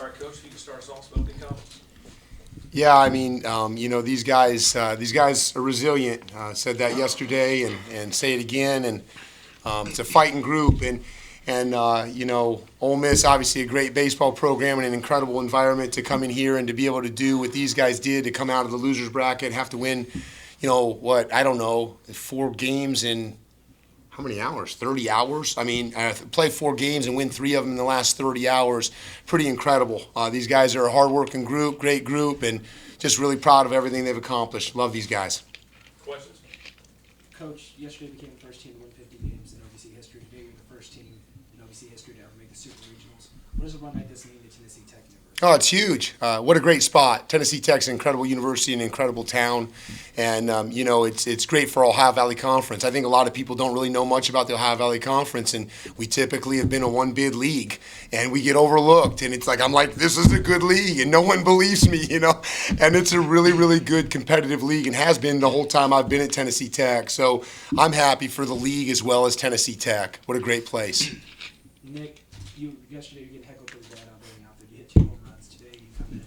All right, Coach, if you can start us off with opening comments. Yeah, I mean, these guys are resilient. Said that yesterday, and say it again. And it's a fighting group, and Ole Miss, obviously a great baseball program and an incredible environment to come in here and to be able to do what these guys did, to come out of the losers bracket, have to win, I don't know, 4 games in how many hours? 30 hours? I mean, play 4 games and win 3 of them in the last 30 hours. Pretty incredible. These guys are a hard-working group, great group, and just really proud of everything they've accomplished. Love these guys. Questions? Coach, yesterday became the first team to win 50 games in OVC history. Today you're the first team in OVC history to ever make the Super Regionals. What does a run like this mean to Tennessee Tech University? Oh, it's huge. What a great spot. Tennessee Tech's an incredible university, an incredible town. And, it's great for Ohio Valley Conference. I think a lot of people don't really know much about the Ohio Valley Conference, and we typically have been a one-bid league, and we get overlooked. And it's like, I'm like, this is a good league, and no one believes me, And it's a really, really good competitive league and has been the whole time I've been at Tennessee Tech. So I'm happy for the league as well as Tennessee Tech. What a great place. Nick, yesterday you get heckled pretty bad out there. You hit 2 home runs. Today you come in,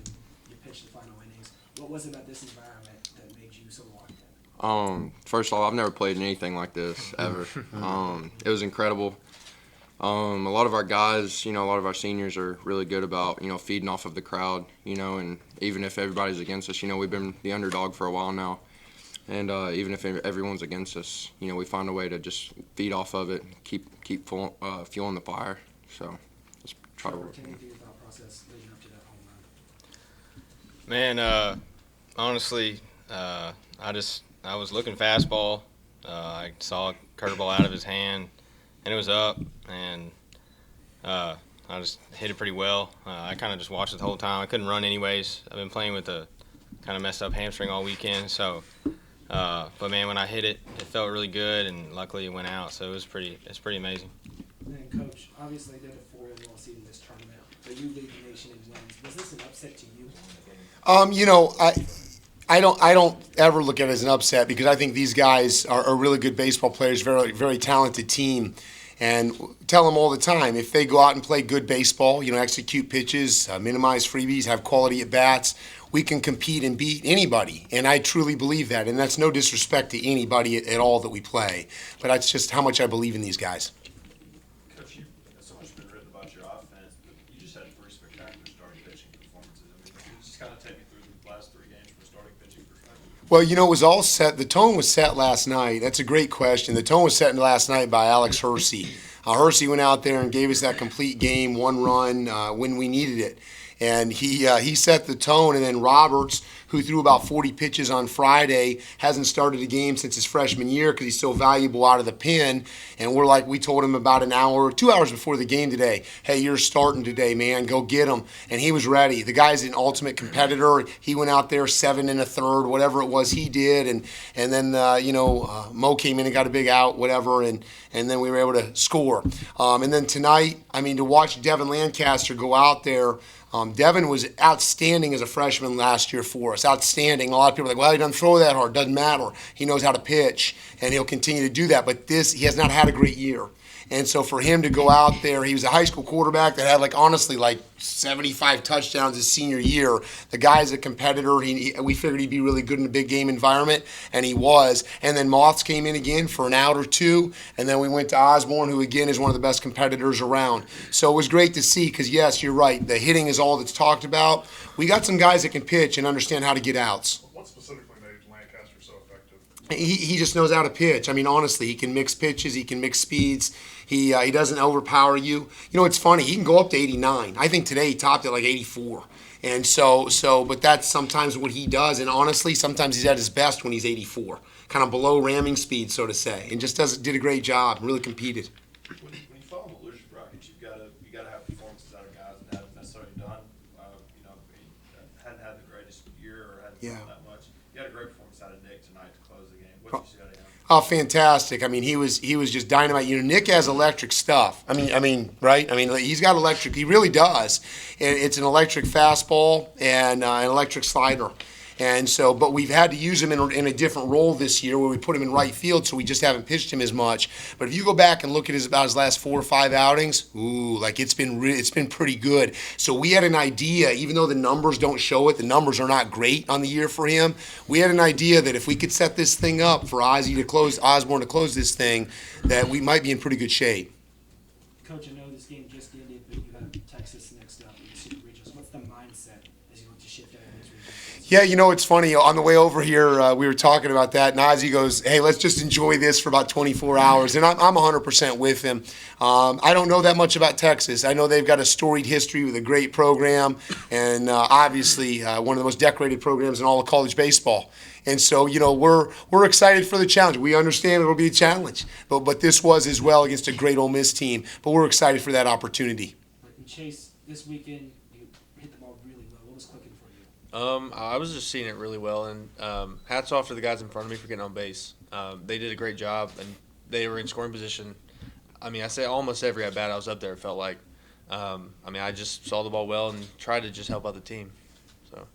you pitch the final innings. What was it about this environment that made you so locked in? First of all, I've never played in anything like this ever. It was incredible. A lot of our guys, a lot of our seniors are really good about, feeding off of the crowd, and even if everybody's against us, we've been the underdog for a while now. And even if everyone's against us, we find a way to just feed off of it, keep fueling the fire. So just try to work. Take me through your thought process leading up to that home run. Man, honestly, I was looking fastball. I saw a curveball out of his hand, and it was up, and I just hit it pretty well. I kind of just watched it the whole time. I couldn't run anyways. I've been playing with a kind of messed up hamstring all weekend, so. But man, when I hit it, it felt really good, and luckily it went out. So it's pretty amazing. And then, Coach, obviously they had a 4-win season this tournament, but you lead the nation in wins. Was this an upset to you? I don't ever look at it as an upset because I think these guys are really good baseball players, very, very talented team. And tell them all the time, if they go out and play good baseball, execute pitches, minimize freebies, have quality at bats, we can compete and beat anybody. And I truly believe that. And that's no disrespect to anybody at all that we play. But that's just how much I believe in these guys. Coach, so much has been written about your offense, but you just had 3 spectacular starting pitching performances. I mean, can you just kind of take me through the last 3 games from a starting pitching perspective? Well, it was all set. The tone was set last night. That's a great question. The tone was set last night by Alex Hersey. Hersey went out there and gave us that complete game, 1 run when we needed it. And he set the tone. And then Roberts, who threw about 40 pitches on Friday, hasn't started a game since his freshman year because he's so valuable out of the pen. And we told him about an hour or 2 hours before the game today, hey, you're starting today, man. Go get him. And he was ready. The guy's an ultimate competitor. He went out there 7 1/3, whatever it was he did. And then, Mo came in and got a big out, whatever, and then we were able to score. And then tonight, to watch Devin Lancaster go out there, Devin was outstanding as a freshman last year for us. Outstanding. A lot of people are like, well, he doesn't throw that hard. Doesn't matter. He knows how to pitch, and he'll continue to do that. But he has not had a great year. And so for him to go out there, he was a high school quarterback that had honestly 75 touchdowns his senior year. The guy's a competitor. We figured he'd be really good in a big game environment, and he was. And then Moths came in again for an out or 2, and then we went to Osborne, who again is one of the best competitors around. So it was great to see because, yes, you're right. The hitting is all that's talked about. We got some guys that can pitch and understand how to get outs. What specifically made Lancaster so effective? He just knows how to pitch. Honestly, he can mix pitches. He can mix speeds. He doesn't overpower you. It's funny. He can go up to 89. I think today he topped at 84. And but that's sometimes what he does. And honestly, sometimes he's at his best when he's 84, kind of below ramming speed, so to say, and just did a great job. Really competed. When you fall in the losers bracket, you got to have performances out of guys that haven't necessarily done, hadn't had the greatest year or hadn't done that much. You had a great performance out of Nick tonight to close the game. What did you see out of him? Oh, fantastic! He was just dynamite. Nick has electric stuff. Right? He's got electric. He really does. And it's an electric fastball and an electric slider. And so, but we've had to use him in a different role this year where we put him in right field, so we just haven't pitched him as much. But if you go back and look at his last 4 or 5 outings, like it's been pretty good. So we had an idea, even though the numbers don't show it, the numbers are not great on the year for him. We had an idea that if we could set this thing up for Osborne to close this thing, that we might be in pretty good shape. Coach, I know this game just ended, but you have Texas next up in the Super Regionals. What's the mindset as you look to shift out of these regionals? Yeah, it's funny. On the way over here, we were talking about that, and Ozzie goes, hey, let's just enjoy this for about 24 hours. And I'm 100% with him. I don't know that much about Texas. I know they've got a storied history with a great program, and obviously one of the most decorated programs in all of college baseball. And so, we're excited for the challenge. We understand it'll be a challenge, but this was as well against a great Ole Miss team. But we're excited for that opportunity. And Chase, this weekend you hit the ball really well. What was clicking for you? I was just seeing it really well, and hats off to the guys in front of me for getting on base. They did a great job, and they were in scoring position. I say almost every at bat I was up there, it felt like. I just saw the ball well and tried to just help out the team. So.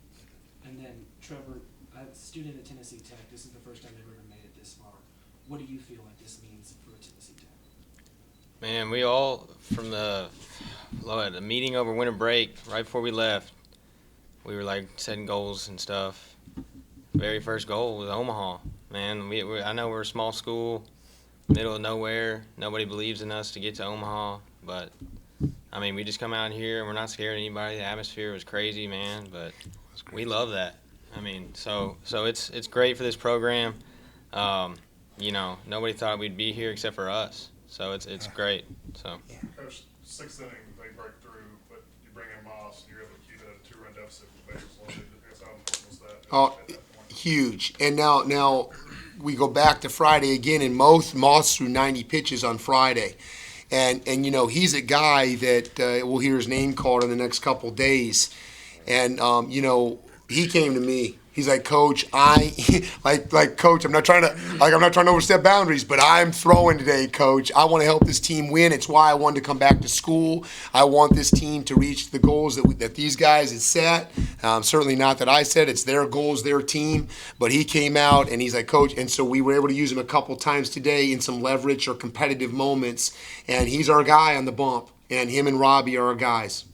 And then, Trevor, a student at Tennessee Tech, this is the first time they've ever made it this far. What do you feel like this means for Tennessee Tech? Man, we all, from the meeting over winter break, right before we left, we were like setting goals and stuff. Very first goal was Omaha. Man, I know we're a small school, middle of nowhere. Nobody believes in us to get to Omaha, but we just come out here and we're not scared of anybody. The atmosphere was crazy, man, but we love that. So it's great for this program. Nobody thought we'd be here except for us. So it's great. So. Coach, 6th inning, they break through, but you bring in Moss, and you're able to keep it at a 2-run deficit with bases loaded. I guess how important was that at that point? Huge. And now we go back to Friday again, and Moss threw 90 pitches on Friday. And he's a guy that we'll hear his name called in the next couple days. And, he came to me. He's like, Coach, Coach, I'm not trying to overstep boundaries, but I'm throwing today, Coach. I want to help this team win. It's why I wanted to come back to school. I want this team to reach the goals that these guys had set. Certainly not that I said. It's their goals, their team. But he came out, and he's like, Coach, and so we were able to use him a couple times today in some leverage or competitive moments. And he's our guy on the bump, and him and Robbie are our guys.